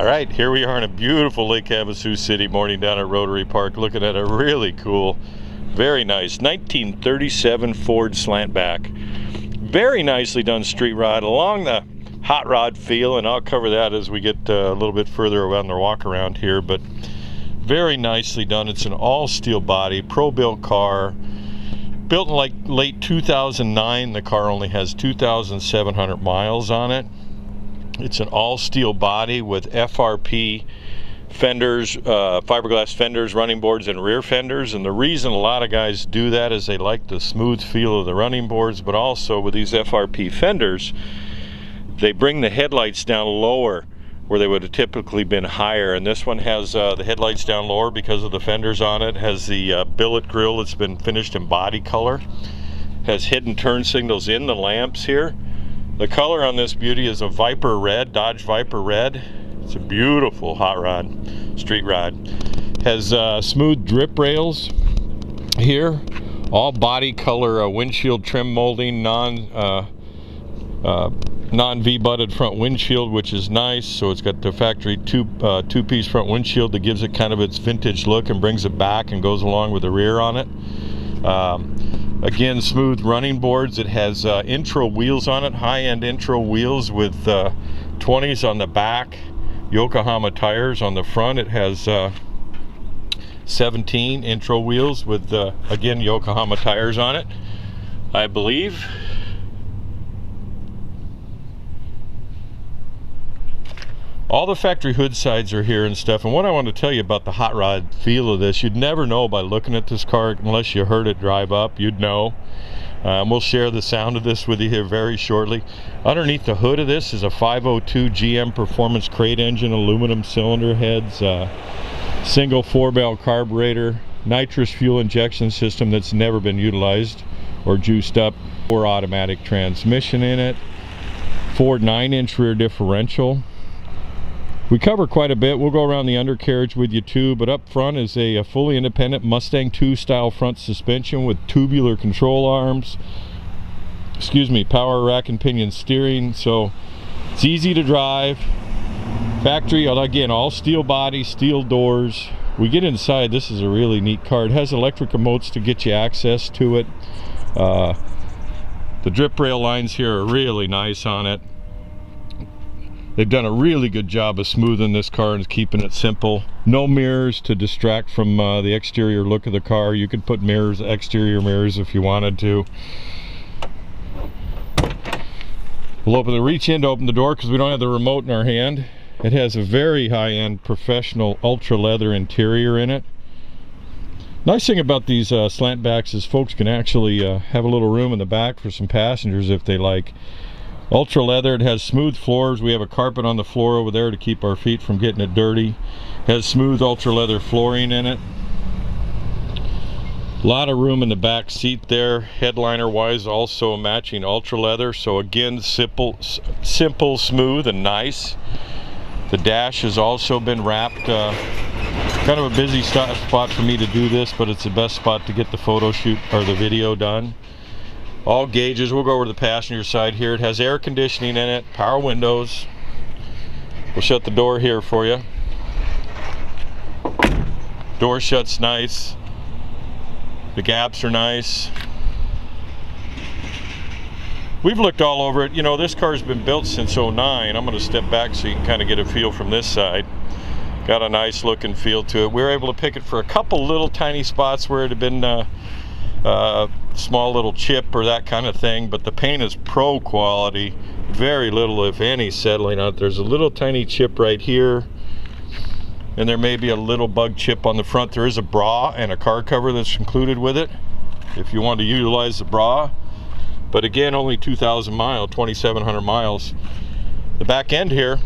All right, here we are in a beautiful Lake Havasu City morning down at Rotary Park, looking at a really cool, very nice 1937 Ford Slantback. Very nicely done street rod along the hot rod feel, and I'll cover that as we get a little bit further around the walk around here, but very nicely done. It's an all steel body, pro-built car, built in like late 2009. The car only has 2,700 miles on it. It's an all steel body with FRP fenders, fiberglass fenders, running boards, and rear fenders. And the reason a lot of guys do that is they like the smooth feel of the running boards, but also with these FRP fenders, they bring the headlights down lower where they would have typically been higher. And this one has the headlights down lower because of the fenders on it. Has the billet grille that's been finished in body color. Has hidden turn signals in the lamps here. The color on this beauty is a Viper Red, Dodge Viper Red. It's a beautiful hot rod, street rod. Has smooth drip rails here, all body color windshield trim molding, non-V-butted front windshield, which is nice. So it's got the factory two-piece front windshield that gives it kind of its vintage look and brings it back and goes along with the rear on it. Again, smooth running boards. It has intro wheels on it, high-end intro wheels with 20s on the back, Yokohama tires on the front. It has 17 intro wheels with, again, Yokohama tires on it, I believe. All the factory hood sides are here and stuff. And what I want to tell you about the hot rod feel of this, you'd never know by looking at this car unless you heard it drive up. You'd know. We'll share the sound of this with you here very shortly. Underneath the hood of this is a 502 GM Performance crate engine, aluminum cylinder heads, single 4-barrel carburetor, nitrous fuel injection system that's never been utilized or juiced up, or automatic transmission in it, Ford 9-inch rear differential. We cover quite a bit. We'll go around the undercarriage with you too, but up front is a fully independent Mustang 2 style front suspension with tubular control arms, power rack and pinion steering, so it's easy to drive. Factory, again, all steel body, steel doors. We get inside, this is a really neat car. It has electric remotes to get you access to it. The drip rail lines here are really nice on it. They've done a really good job of smoothing this car and keeping it simple. No mirrors to distract from the exterior look of the car. You could put mirrors, exterior mirrors, if you wanted to. We'll reach in to open the door because we don't have the remote in our hand. It has a very high-end professional ultra leather interior in it. Nice thing about these Slantbacks is folks can actually have a little room in the back for some passengers if they like. Ultra leather. It has smooth floors. We have a carpet on the floor over there to keep our feet from getting it dirty. It has smooth ultra leather flooring in it. A lot of room in the back seat there. Headliner wise, also matching ultra leather. So again, simple, smooth, and nice. The dash has also been wrapped. Kind of a busy spot for me to do this, but it's the best spot to get the photo shoot or the video done. All gauges. We'll go over to the passenger side here. It has air conditioning in it, power windows. We'll shut the door here for you. Door shuts nice. The gaps are nice. We've looked all over it. You know, this car's been built since '09. I'm going to step back so you can kind of get a feel from this side. Got a nice look and feel to it. We were able to pick it for a couple little tiny spots where it had been small little chip or that kind of thing, but the paint is pro quality. Very little, if any, settling out. There's a little tiny chip right here, and there may be a little bug chip on the front. There is a bra and a car cover that's included with it if you want to utilize the bra, but again, only 2,000 miles, 2,700 miles. The back end here,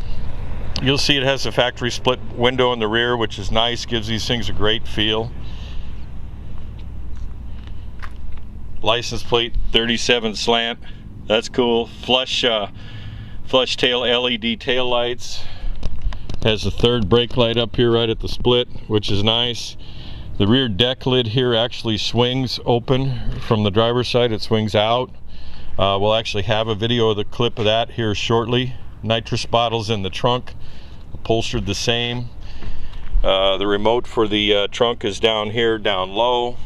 you'll see it has a factory split window in the rear, which is nice, gives these things a great feel. License plate 37 slant, that's cool. Flush tail LED tail lights. Has a third brake light up here right at the split, which is nice. The rear deck lid here actually swings open from the driver's side. It swings out. We'll actually have a video of the clip of that here shortly. Nitrous bottles in the trunk. upholstered the same. The remote for the trunk is down here, down low.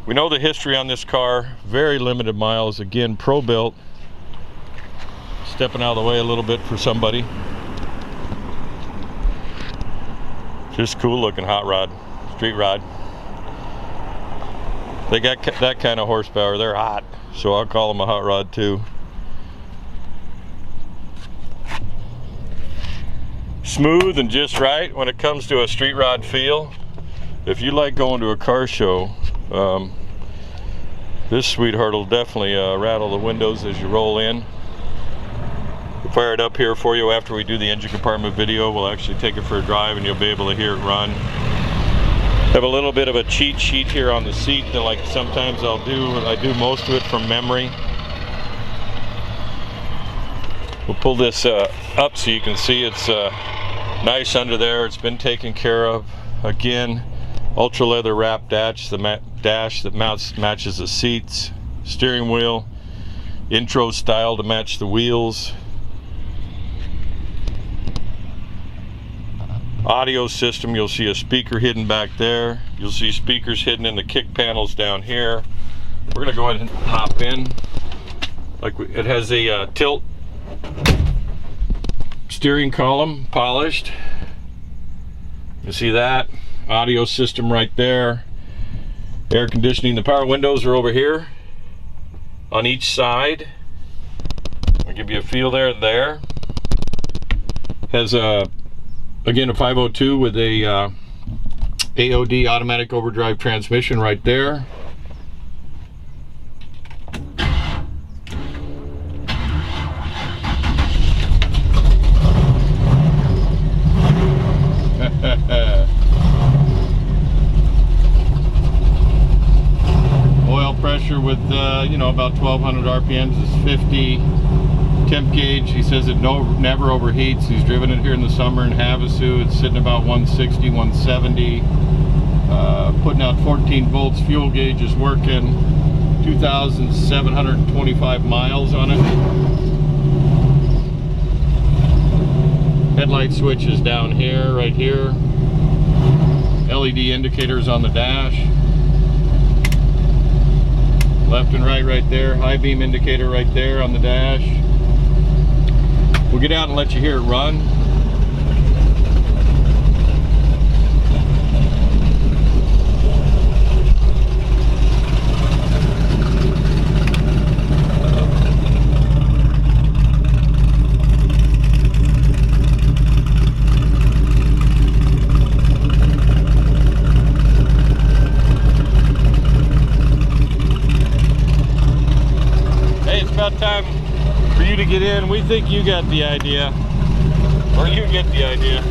We know the history on this car, very limited miles, again pro built. Stepping out of the way a little bit for somebody. Just cool looking hot rod, street rod. They got that kind of horsepower, they're hot, so I'll call them a hot rod too. Smooth and just right when it comes to a street rod feel. If you like going to a car show, this sweetheart will definitely rattle the windows as you roll in. We'll fire it up here for you after we do the engine compartment video. We'll actually take it for a drive and you'll be able to hear it run. Have a little bit of a cheat sheet here on the seat that, like sometimes I do most of it from memory. We'll pull this up so you can see it's nice under there. It's been taken care of. Again, ultra leather wrap dash, the dash that matches the seats, steering wheel, intro style to match the wheels. Audio system, you'll see a speaker hidden back there. You'll see speakers hidden in the kick panels down here. We're gonna go ahead and hop in. It has a tilt steering column, polished. You see that? Audio system right there. Air conditioning. The power windows are over here on each side. I'll give you a feel there. Has again a 502 with a AOD automatic overdrive transmission right there. Oil pressure with you know, about 1200 RPMs is 50. Temp gauge, he says it never overheats. He's driven it here in the summer in Havasu. It's sitting about 160, 170. Putting out 14 volts. Fuel gauge is working. 2,725 miles on it. Headlight switch is down here, right here. LED indicators on the dash. Left and right there. High beam indicator right there on the dash. We'll get out and let you hear it run. Hey, it's about time for you to get in. We think you got the idea, or you get the idea.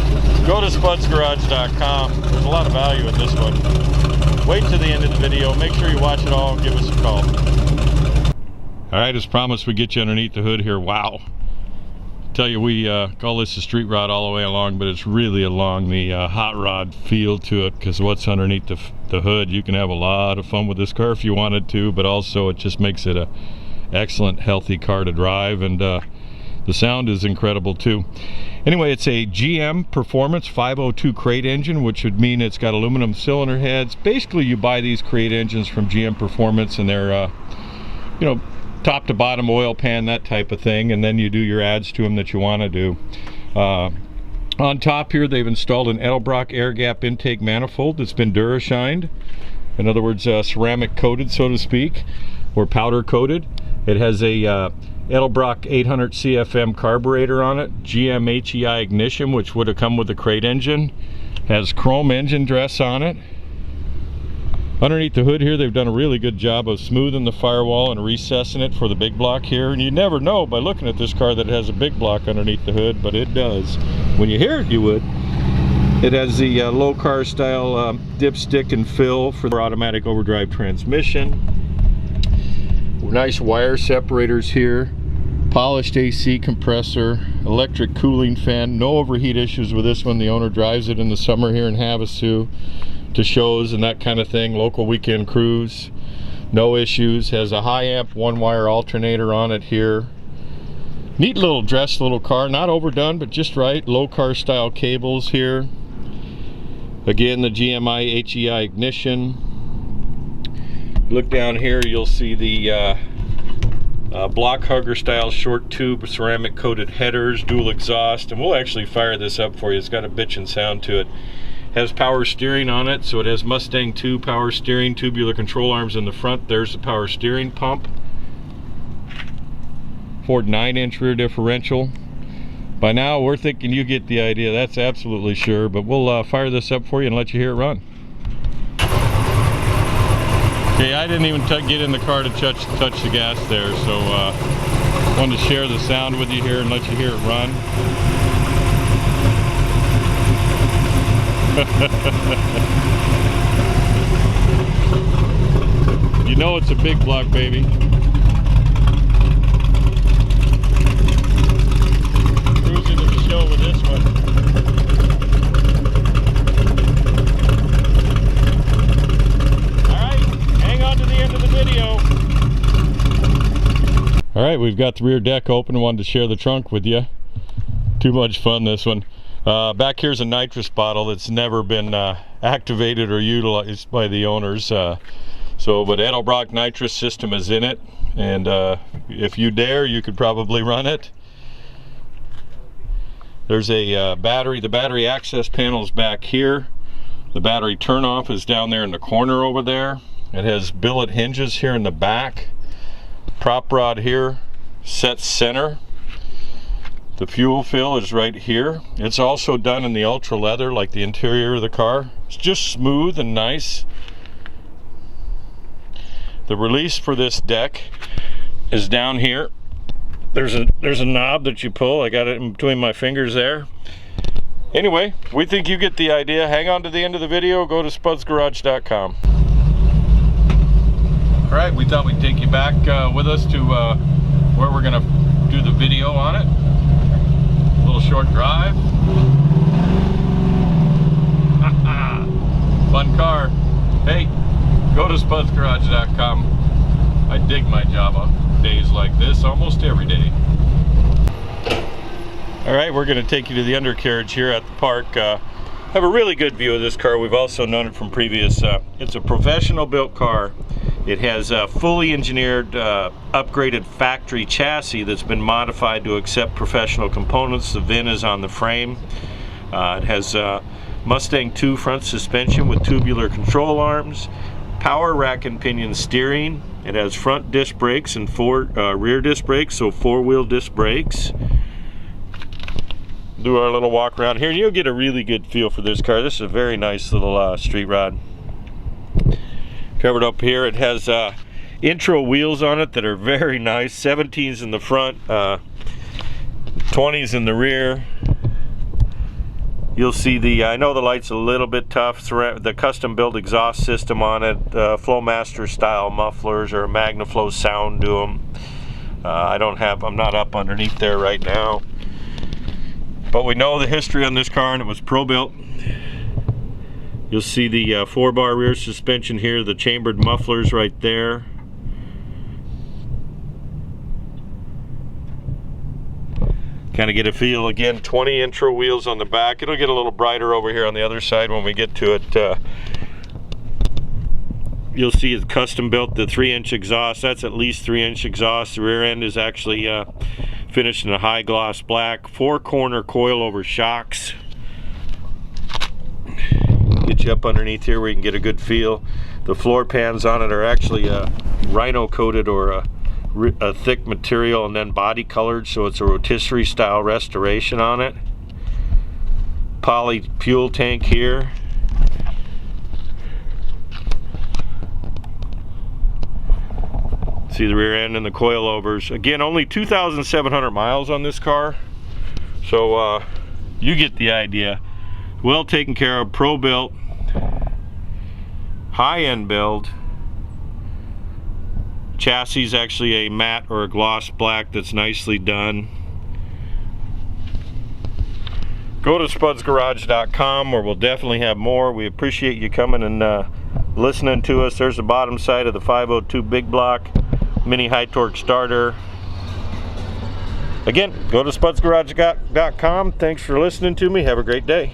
Go to spudsgarage.com. There's a lot of value in this one. Wait to the end of the video. Make sure you watch it all and give us a call. All right, as promised, we get you underneath the hood here. Wow. Tell you, we call this a street rod all the way along, but it's really along the hot rod feel to it, because what's underneath the hood, you can have a lot of fun with this car if you wanted to, but also it just makes it a excellent, healthy car to drive, and the sound is incredible too. Anyway, it's a GM Performance 502 crate engine, which would mean it's got aluminum cylinder heads. Basically, you buy these crate engines from GM Performance, and they're you know, top to bottom oil pan, that type of thing, and then you do your adds to them that you want to do. On top here, they've installed an Edelbrock air gap intake manifold that's been Durashined. In other words, ceramic coated, so to speak, or powder coated. It has a Edelbrock 800 CFM carburetor on it, GM HEI ignition, which would have come with the crate engine. Has chrome engine dress on it. Underneath the hood here, they've done a really good job of smoothing the firewall and recessing it for the big block here. And you never know by looking at this car that it has a big block underneath the hood, but it does. When you hear it, you would. It has the low car style dipstick and fill for the automatic overdrive transmission. Nice wire separators here, polished AC compressor, electric cooling fan. No overheat issues with this one. The owner drives it in the summer here in Havasu to shows and that kind of thing, local weekend cruise. No issues. Has a high amp 1-wire alternator on it here. Neat little dressed little car, not overdone, but just right. Low car style cables here. Again, the GMI HEI ignition. Look down here, you'll see the block hugger style short tube ceramic coated headers, dual exhaust, and we'll actually fire this up for you. It's got a bitchin' sound to it. Has power steering on it, so it has Mustang 2 power steering, tubular control arms in the front. There's the power steering pump. Ford 9-inch rear differential. By now we're thinking you get the idea, that's absolutely sure, but we'll fire this up for you and let you hear it run. Okay, I didn't even get in the car to touch the gas there, so wanted to share the sound with you here and let you hear it run. You know it's a big block, baby. Cruising to the show with this one. Alright, hang on to the end of the video. Alright, we've got the rear deck open. Wanted to share the trunk with you. Too much fun, this one. Back here's a nitrous bottle that's never been activated or utilized by the owners. But Edelbrock nitrous system is in it, and if you dare, you could probably run it. There's a battery. The battery access panel is back here. The battery turnoff is down there in the corner over there. It has billet hinges here in the back. Prop rod here, set center. The fuel fill is right here. It's also done in the ultra leather like the interior of the car. It's just smooth and nice. The release for this deck is down here. There's a knob that you pull. I got it in between my fingers there. Anyway, we think you get the idea. Hang on to the end of the video. Go to spudsgarage.com. All right, we thought we'd take you back with us to where we're gonna do the video on it. A little short drive. Fun car. Hey, go to spudsgarage.com. I dig my job on days like this almost every day. All right, we're going to take you to the undercarriage here at the park. Have a really good view of this car. We've also known it from previous. It's a professional built car. It has a fully engineered, upgraded factory chassis that's been modified to accept professional components. The VIN is on the frame. It has Mustang 2 front suspension with tubular control arms, power rack and pinion steering. It has front disc brakes and rear disc brakes, so 4-wheel disc brakes. Do our little walk around here and you'll get a really good feel for this car. This is a very nice little street rod. Covered up here, it has intro wheels on it that are very nice. 17s in the front, 20s in the rear. You'll see the, I know the light's a little bit tough, the custom built exhaust system on it, Flowmaster style mufflers or a MagnaFlow sound to them. I'm not up underneath there right now. But we know the history on this car and it was pro built. You'll see the 4-bar rear suspension here, the chambered mufflers right there. Kind of get a feel. Again, 20 intro wheels on the back. It'll get a little brighter over here on the other side when we get to it. You'll see it's custom built, the 3-inch exhaust. That's at least 3-inch exhaust. The rear end is actually finished in a high gloss black. 4-corner coilover shocks. Get you up underneath here where you can get a good feel. The floor pans on it are actually rhino coated or a thick material and then body colored, so it's a rotisserie style restoration on it. Poly fuel tank here. See the rear end and the coilovers. Again, only 2,700 miles on this car, so you get the idea. Well taken care of, pro built, high-end build. Chassis is actually a matte or a gloss black that's nicely done. Go to spudsgarage.com where we'll definitely have more. We appreciate you coming and listening to us. There's the bottom side of the 502 big block mini high torque starter. Again, go to spudsgarage.com. Thanks for listening to me. Have a great day.